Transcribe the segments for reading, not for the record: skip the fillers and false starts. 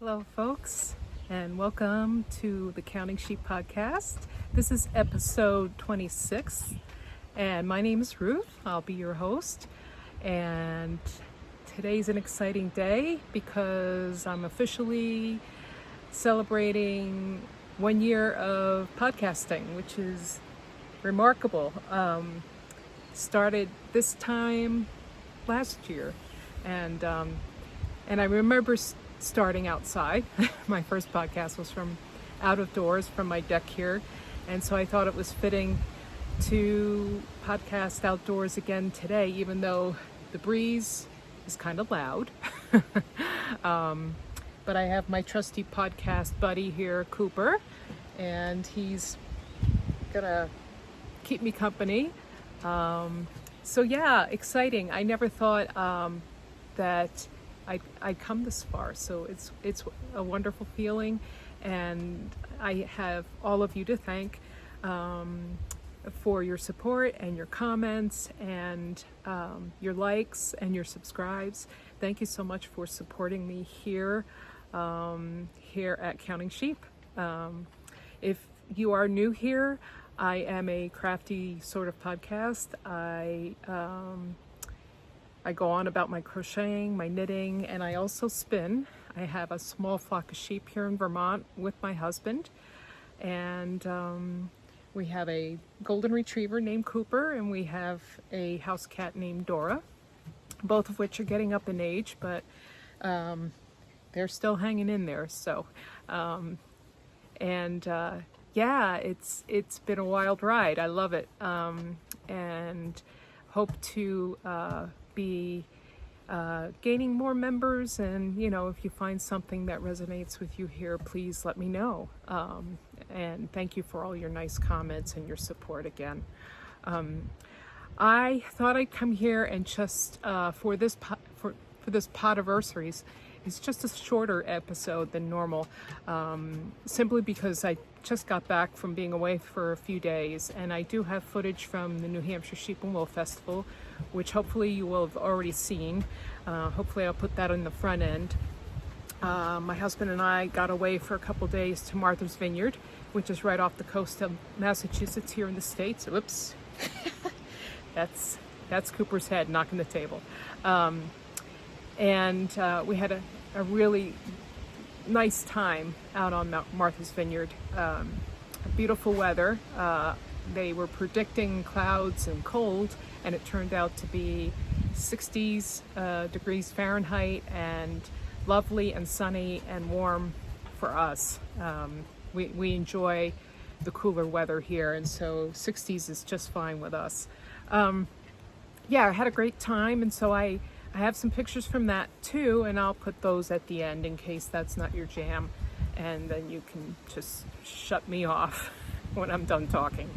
Hello, folks, and welcome to the Counting Sheep podcast. This is episode 26, and my name is Ruth. I'll be your host, and today's an exciting day because I'm officially celebrating 1 year of podcasting, which is remarkable. Started this time last year, and I remember starting outside. My first podcast was from out of doors from my deck here, and so I thought it was fitting to podcast outdoors again today, even though the breeze is kind of loud. But I have my trusty podcast buddy here, Cooper, and he's gonna keep me company. So yeah, exciting. I never thought that I'd come this far, so it's a wonderful feeling, and I have all of you to thank for your support and your comments and your likes and your subscribes. Thank you so much for supporting me here at Counting Sheep. If you are new here, I am a crafty sort of podcast. I go on about my crocheting, my knitting, and I also spin. I have a small flock of sheep here in Vermont with my husband, and we have a golden retriever named Cooper, and we have a house cat named Dora, both of which are getting up in age, but they're still hanging in there. So, yeah, it's been a wild ride. I love it, and hope to be gaining more members. And if you find something that resonates with you here, please let me know. And thank you for all your nice comments and your support again. I thought I'd come here and just for this podiversaries. It's just a shorter episode than normal, simply because I just got back from being away for a few days, and I do have footage from the New Hampshire Sheep and Wool Festival, which hopefully you will have already seen. Hopefully I'll put that on the front end. My husband and I got away for a couple days to Martha's Vineyard, which is right off the coast of Massachusetts here in the States. Whoops. That's Cooper's head knocking the table. And we had a really nice time out on Martha's Vineyard. Beautiful weather. They were predicting clouds and cold, and it turned out to be 60s degrees Fahrenheit and lovely and sunny and warm for us. We enjoy the cooler weather here, and so 60s is just fine with us. Yeah, I had a great time, and so I have some pictures from that too, and I'll put those at the end in case that's not your jam, and then you can just shut me off when I'm done talking.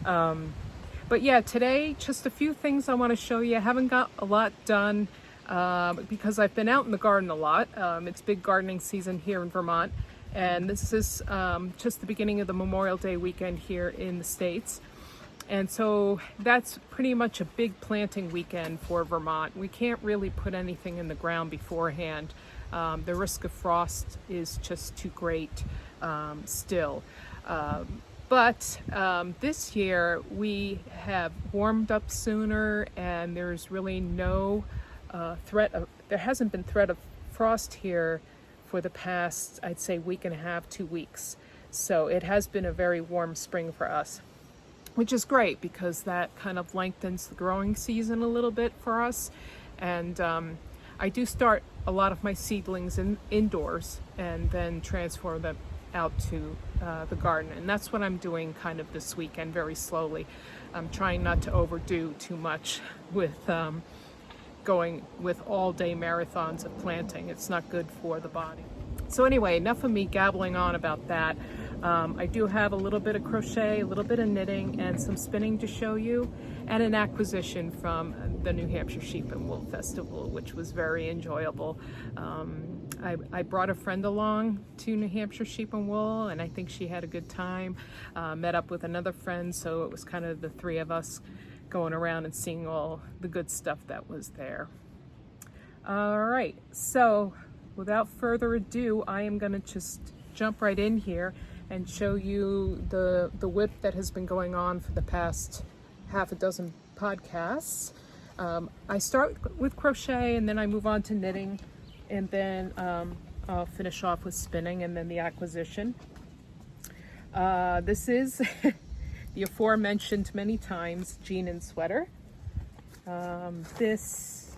But yeah, today, just a few things I want to show you. I haven't got a lot done because I've been out in the garden a lot. It's big gardening season here in Vermont, and this is just the beginning of the Memorial Day weekend here in the States. And so that's pretty much a big planting weekend for Vermont. We can't really put anything in the ground beforehand. The risk of frost is just too great still. But this year we have warmed up sooner, and there's really no there hasn't been threat of frost here for the past, I'd say, week and a half, 2 weeks. So it has been a very warm spring for us, which is great because that kind of lengthens the growing season a little bit for us. And I do start a lot of my seedlings indoors and then transfer them out to the garden. And that's what I'm doing kind of this weekend, very slowly. I'm trying not to overdo too much with going with all-day marathons of planting. It's not good for the body. So anyway, enough of me gabbling on about that. I do have a little bit of crochet, a little bit of knitting, and some spinning to show you, and an acquisition from the New Hampshire Sheep and Wool Festival, which was very enjoyable. I brought a friend along to New Hampshire Sheep and Wool, and I think she had a good time. Met up with another friend, so it was kind of the three of us going around and seeing all the good stuff that was there. All right, so without further ado, I am going to just jump right in here and show you the whip that has been going on for the past half a dozen podcasts. I start with crochet, and then I move on to knitting, and then I'll finish off with spinning, and then the acquisition. This is the aforementioned many times jean and sweater. This,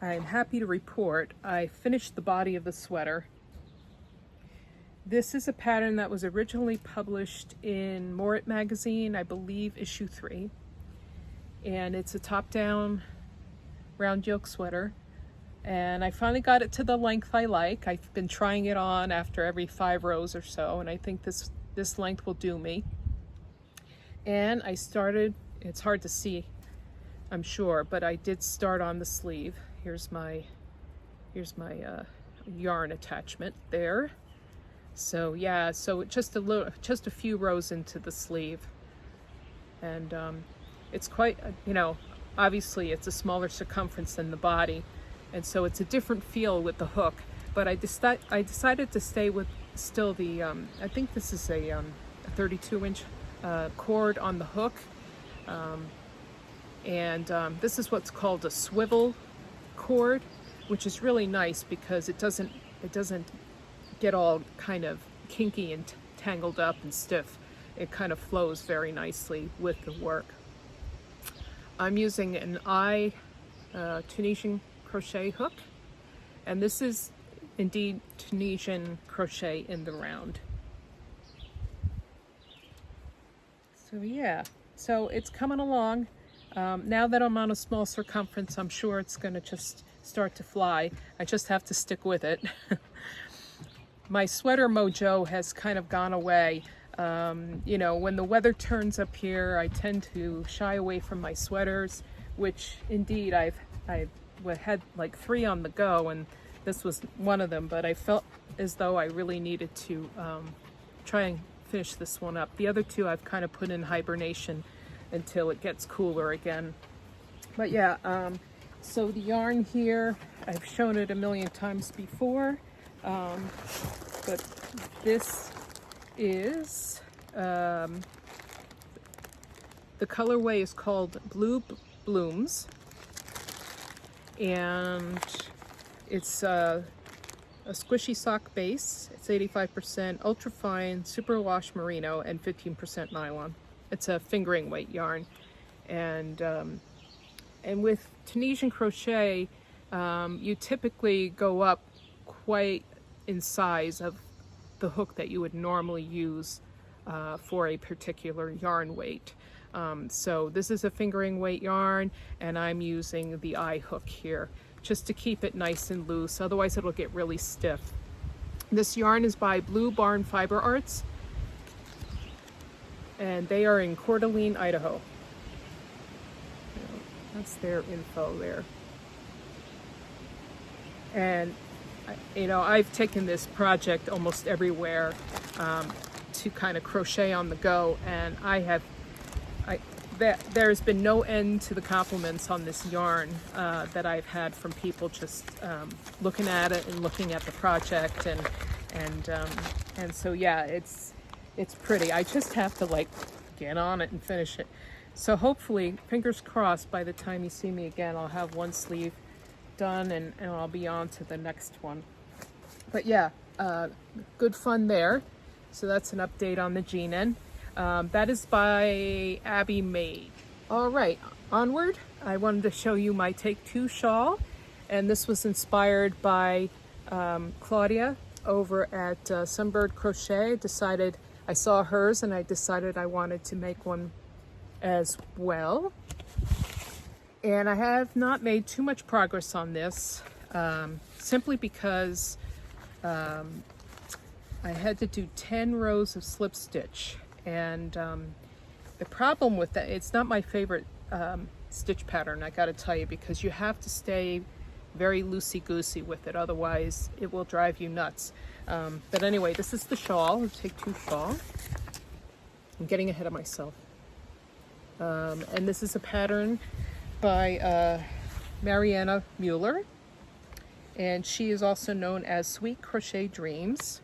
I'm happy to report, I finished the body of the sweater. This is a pattern that was originally published in Morit magazine, I believe issue 3. And it's a top-down round yoke sweater. And I finally got it to the length I like. I've been trying it on after every 5 rows or so, and I think this length will do me. And I started, it's hard to see, I'm sure, but I did start on the sleeve. Here's my yarn attachment there. So yeah, so just a few rows into the sleeve, and it's quite, you know, obviously it's a smaller circumference than the body, and so it's a different feel with the hook. But I decided to stay with still the I think this is a 32-inch cord on the hook, and this is what's called a swivel cord, which is really nice because it doesn't get all kind of kinky and tangled up and stiff. It kind of flows very nicely with the work. I'm using an Tunisian crochet hook, and this is indeed Tunisian crochet in the round. So yeah, so it's coming along. Now that I'm on a small circumference, I'm sure it's going to just start to fly. I just have to stick with it. My sweater mojo has kind of gone away. You know, when the weather turns up here, I tend to shy away from my sweaters, which indeed I've had like 3 on the go, and this was one of them, but I felt as though I really needed to try and finish this one up. The other 2 I've kind of put in hibernation until it gets cooler again. But yeah, so the yarn here, I've shown it a million times before, but this is, the colorway is called Blue Blooms, and it's a squishy sock base. It's 85% ultrafine superwash merino and 15% nylon. It's a fingering weight yarn, and with Tunisian crochet, you typically go up quite in size of the hook that you would normally use for a particular yarn weight. So this is a fingering weight yarn, and I'm using the eye hook here just to keep it nice and loose, otherwise it'll get really stiff. This yarn is by Blue Barn Fiber Arts, and they are in Coeur d'Alene, Idaho. That's their info there. And you know, I've taken this project almost everywhere to kind of crochet on the go, and there's been no end to the compliments on this yarn that I've had from people just looking at it and looking at the project, and so yeah, it's pretty. I just have to like get on it and finish it. So hopefully, fingers crossed, by the time you see me again, I'll have one sleeve done, and I'll be on to the next one. But yeah, good fun there. So that's an update on the jean. That is by Abby Maid. All right, onward. I wanted to show you my Take 2 shawl, and this was inspired by Claudia over at Sunbird Crochet. I saw hers, and I decided I wanted to make one as well. And I have not made too much progress on this, simply because I had to do 10 rows of slip stitch, and the problem with that, it's not my favorite stitch pattern, I gotta tell you, because you have to stay very loosey-goosey with it, otherwise it will drive you nuts. But anyway, this is the shawl, the Take 2 shawl. I'm getting ahead of myself. And this is a pattern by Mariana Mueller. and she is also known as Sweet Crochet Dreams.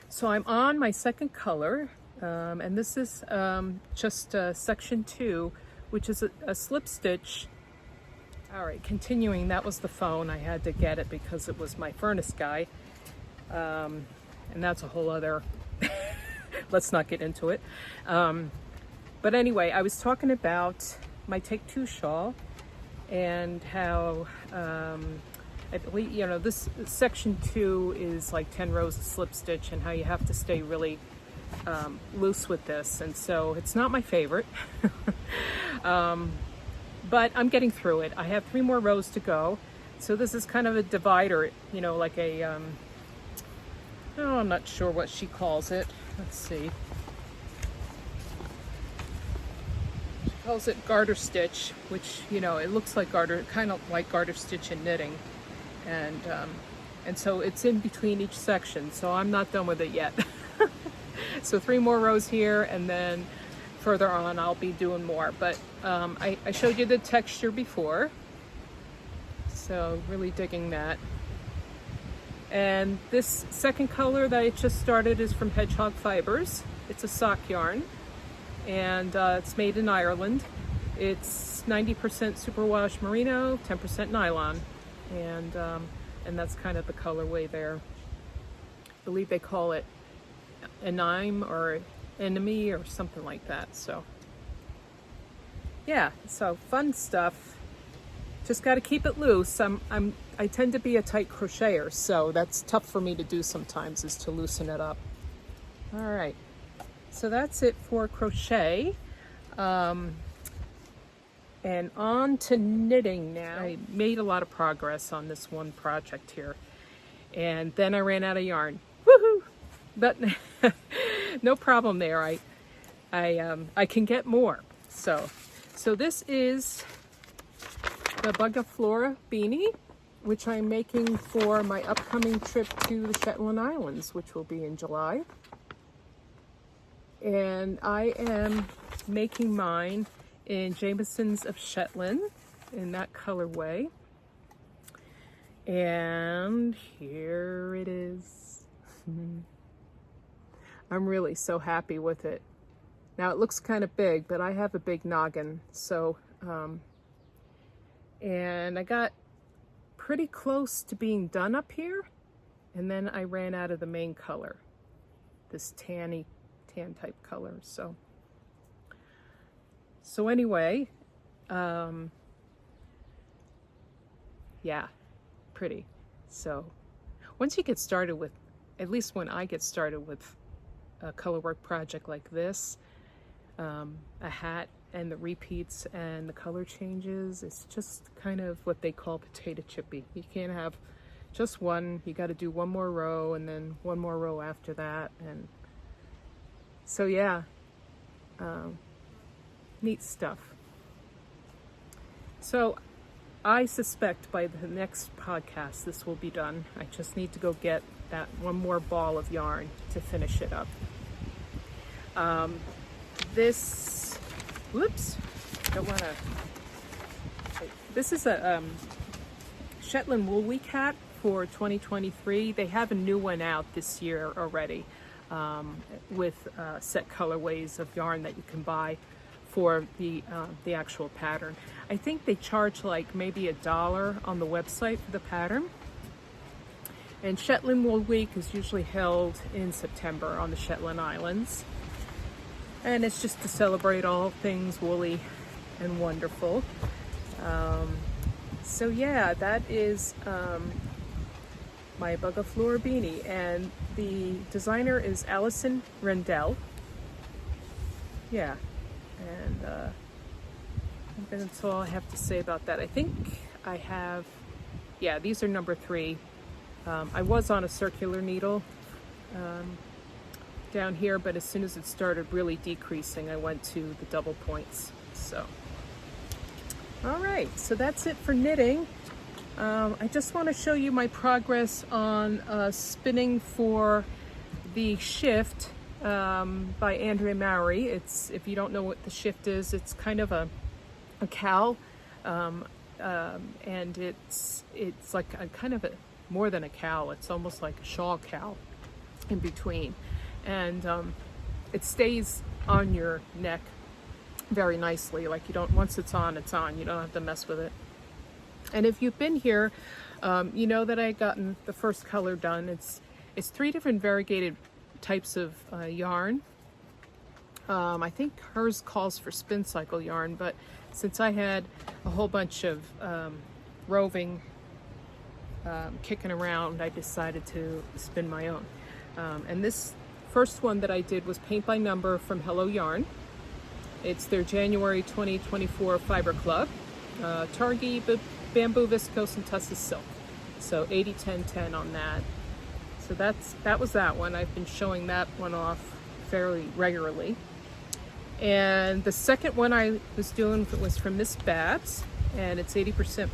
So I'm on my second color, and this is just section 2, which is a slip stitch. All right, continuing, that was the phone. I had to get it because it was my furnace guy, and that's a whole other, let's not get into it. But anyway, I was talking about my Take Two shawl and how, I believe, you know, this section 2 is like 10 rows of slip stitch, and how you have to stay really loose with this. And so it's not my favorite, but I'm getting through it. I have 3 more rows to go. So this is kind of a divider, you know, like a, oh, I'm not sure what she calls it. Let's see. She calls it garter stitch, which, you know, it looks like garter, kind of like garter stitch in knitting. And so it's in between each section, so I'm not done with it yet. So 3 more rows here, and then further on I'll be doing more. But I showed you the texture before, so really digging that. And this second color that I just started is from Hedgehog Fibers. It's a sock yarn, and it's made in Ireland. It's 90% superwash merino, 10% nylon. And that's kind of the colorway there. I believe they call it anime or enemy or something like that. So yeah, so fun stuff. Just got to keep it loose. I tend to be a tight crocheter, so that's tough for me to do sometimes, is to loosen it up. All right, so that's it for crochet. And on to knitting now. I made a lot of progress on this one project here, and then I ran out of yarn. Woohoo! But no problem there. I can get more. So this is the Bugaflora beanie, which I'm making for my upcoming trip to the Shetland Islands, which will be in July. And I am making mine in Jameson's of Shetland in that colorway. And here it is. I'm really so happy with it. Now it looks kind of big, but I have a big noggin, so and I got pretty close to being done up here, and then I ran out of the main color, this tan type color. So anyway, yeah, pretty. So once you get started with, at least when I get started with a colorwork project like this, a hat and the repeats and the color changes, it's just kind of what they call potato chippy. You can't have just one, you got to do one more row and then one more row after that. And so yeah, neat stuff. So I suspect by the next podcast this will be done. I just need to go get that one more ball of yarn to finish it up. This, whoops, don't want to. This is a Shetland Wool Week hat for 2023. They have a new one out this year already, with set colorways of yarn that you can buy for the actual pattern. I think they charge like maybe $1 on the website for the pattern. And Shetland Wool Week is usually held in September on the Shetland Islands. And it's just to celebrate all things woolly and wonderful. So yeah, that is my Bugaflora beanie. And the designer is Alison Rendell. Yeah. And that's all I have to say about that. I think I have, yeah, these are number 3. I was on a circular needle down here, but as soon as it started really decreasing, I went to the double points. So, all right, so that's it for knitting. I just want to show you my progress on spinning for the shift by Andrea Mowry. It's, if you don't know what the shift is, it's kind of a cowl and it's like a kind of a more than a cowl. It's almost like a shawl cowl in between, and it stays on your neck very nicely. Like you don't, once it's on, it's on. You don't have to mess with it. And if you've been here, you know that I gotten the first color done. It's 3 different variegated types of yarn. I think hers calls for spin cycle yarn, but since I had a whole bunch of roving kicking around, I decided to spin my own. And this first one that I did was Paint by Number from Hello Yarn. It's their January 2024 Fiber Club. Targi, Bamboo, Viscose, and Tussis Silk. So 80-10-10 on that. So that was that one. I've been showing that one off fairly regularly. And the second one I was doing was from Miss Babs, and it's 80%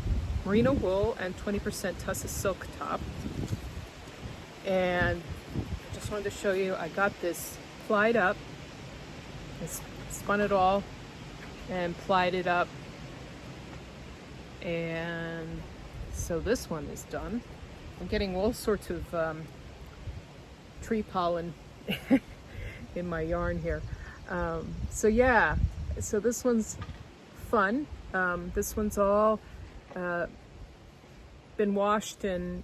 merino wool and 20% Tussis Silk top. And I just wanted to show you, I got this plied up. I spun it all and plied it up. And so this one is done. I'm getting all sorts of tree pollen in my yarn here. So yeah, so this one's fun. This one's all been washed and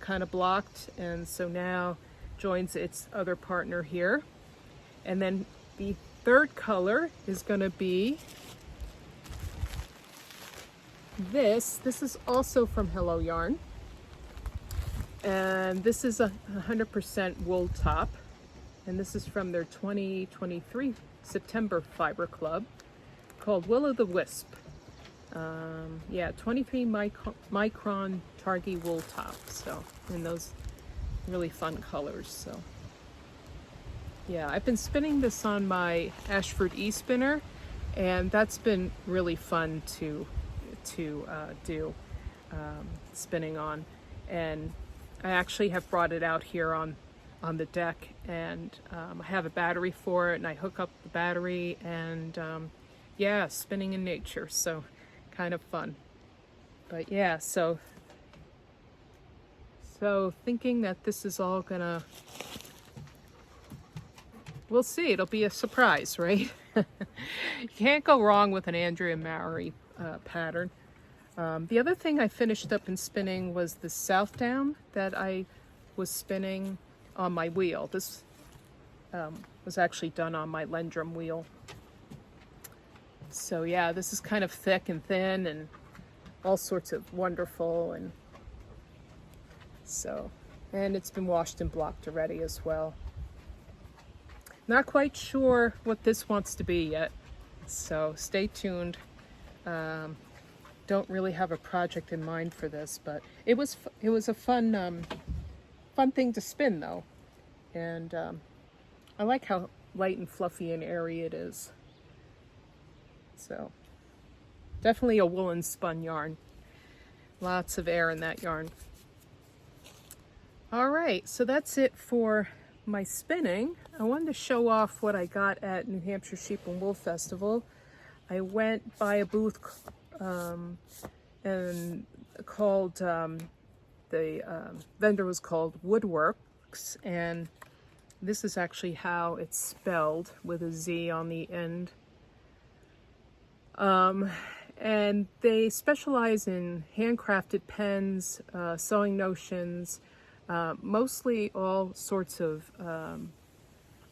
kind of blocked, and so now joins its other partner here. And then the third color is going to be this. This is also from Hello Yarn, and this is a 100% wool top, and this is from their 2023 September Fiber Club called Will o' the Wisp. Yeah, 23 micron Targi wool top, so in those really fun colors. So yeah, I've been spinning this on my Ashford e-spinner, and that's been really fun to do spinning on. And I actually have brought it out here on the deck, and I have a battery for it, and I hook up the battery, and yeah, spinning in nature, so kind of fun. But yeah, so thinking that this is all gonna, we'll see, it'll be a surprise, right? You can't go wrong with an Andrea Mowry pattern. The other thing I finished up in spinning was the Southdown that I was spinning on my wheel. This was actually done on my Lendrum wheel. So yeah, this is kind of thick and thin and all sorts of wonderful, and so, and it's been washed and blocked already as well. Not quite sure what this wants to be yet, so stay tuned. Don't really have a project in mind for this, but it was a fun thing to spin though, and I like how light and fluffy and airy it is. So definitely a woolen spun yarn. Lots of air in that yarn. All right, so that's it for my spinning. I wanted to show off what I got at New Hampshire Sheep and Wool Festival. I went by a booth and called, the vendor was called Woodworks, and this is actually how it's spelled, with a Z on the end. And they specialize in handcrafted pens, sewing notions, mostly all sorts of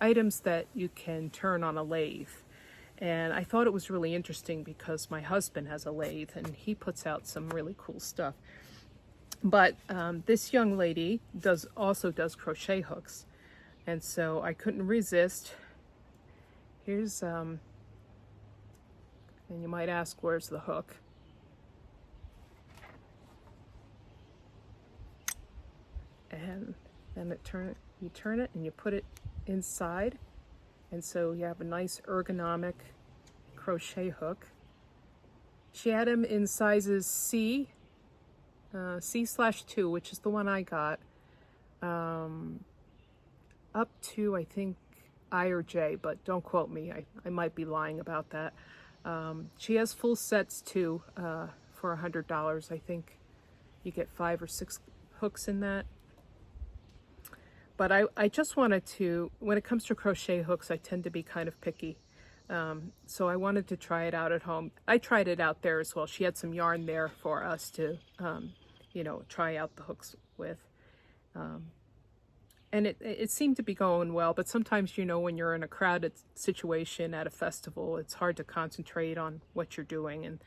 items that you can turn on a lathe. And I thought it was really interesting because my husband has a lathe and he puts out some really cool stuff. But this young lady also does crochet hooks, and so I couldn't resist. Here's and you might ask, where's the hook? And then you turn it and you put it inside, and so you have a nice ergonomic crochet hook. She had them in sizes C, C/2, which is the one I got, up to I think I or J, but don't quote me. I might be lying about that. She has full sets too, for $100. I think you get 5 or 6 hooks in that. But I just wanted to, when it comes to crochet hooks, I tend to be kind of picky. So I wanted to try it out at home. I tried it out there as well. She had some yarn there for us to, you know, try out the hooks with. And it seemed to be going well, but sometimes, you know, when you're in a crowded situation at a festival, it's hard to concentrate on what you're doing. And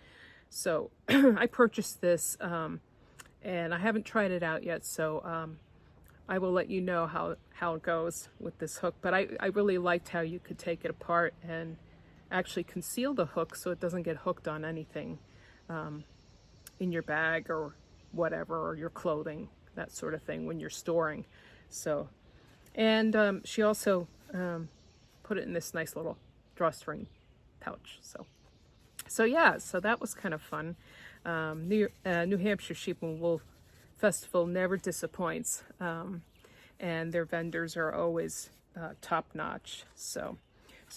so I purchased this, and I haven't tried it out yet, so I will let you know how it goes with this hook. But I really liked how you could take it apart and actually conceal the hook so it doesn't get hooked on anything in your bag or whatever, or your clothing, that sort of thing when you're storing. So, and she also put it in this nice little drawstring pouch. So yeah, so that was kind of fun. New Hampshire Sheep and Wool Festival never disappoints, and their vendors are always top notch. So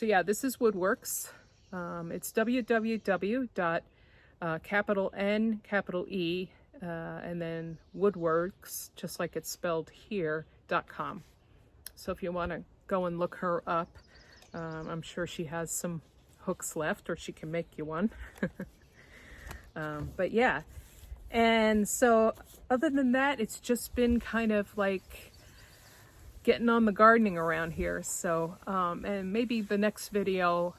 yeah, this is Woodworks. It's www. Capital N, capital E, and then Woodworks, just like it's spelled here, .com. So if you want to go and look her up, I'm sure she has some hooks left, or she can make you one. But yeah, and so other than that, it's just been kind of like getting on the gardening around here. So and maybe the next video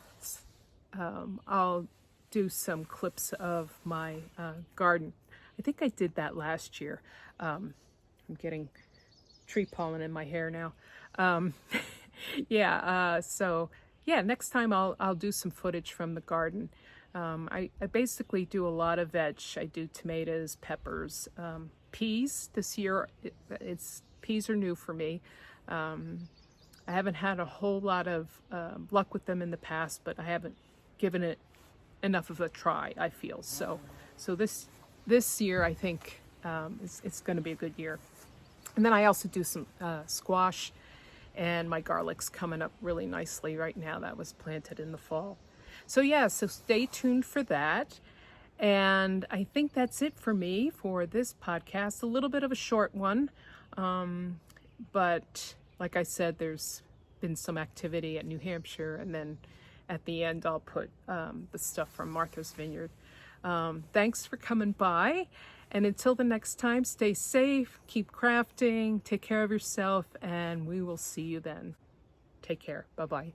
I'll do some clips of my garden. I think I did that last year. I'm getting tree pollen in my hair now. Yeah, so yeah, next time I'll do some footage from the garden. I basically do a lot of veg. I do tomatoes, peppers, peas. This year, peas are new for me. I haven't had a whole lot of luck with them in the past, but I haven't given it enough of a try, I feel. So this year, I think it's going to be a good year. And then I also do some squash, and my garlic's coming up really nicely right now. That was planted in the fall. So yeah, so stay tuned for that. And I think that's it for me for this podcast. A little bit of a short one, but like I said, there's been some activity at New Hampshire, and then at the end I'll put the stuff from Martha's Vineyard. Thanks for coming by, and until the next time, stay safe, keep crafting, take care of yourself, and we will see you then. Take care. Bye-bye.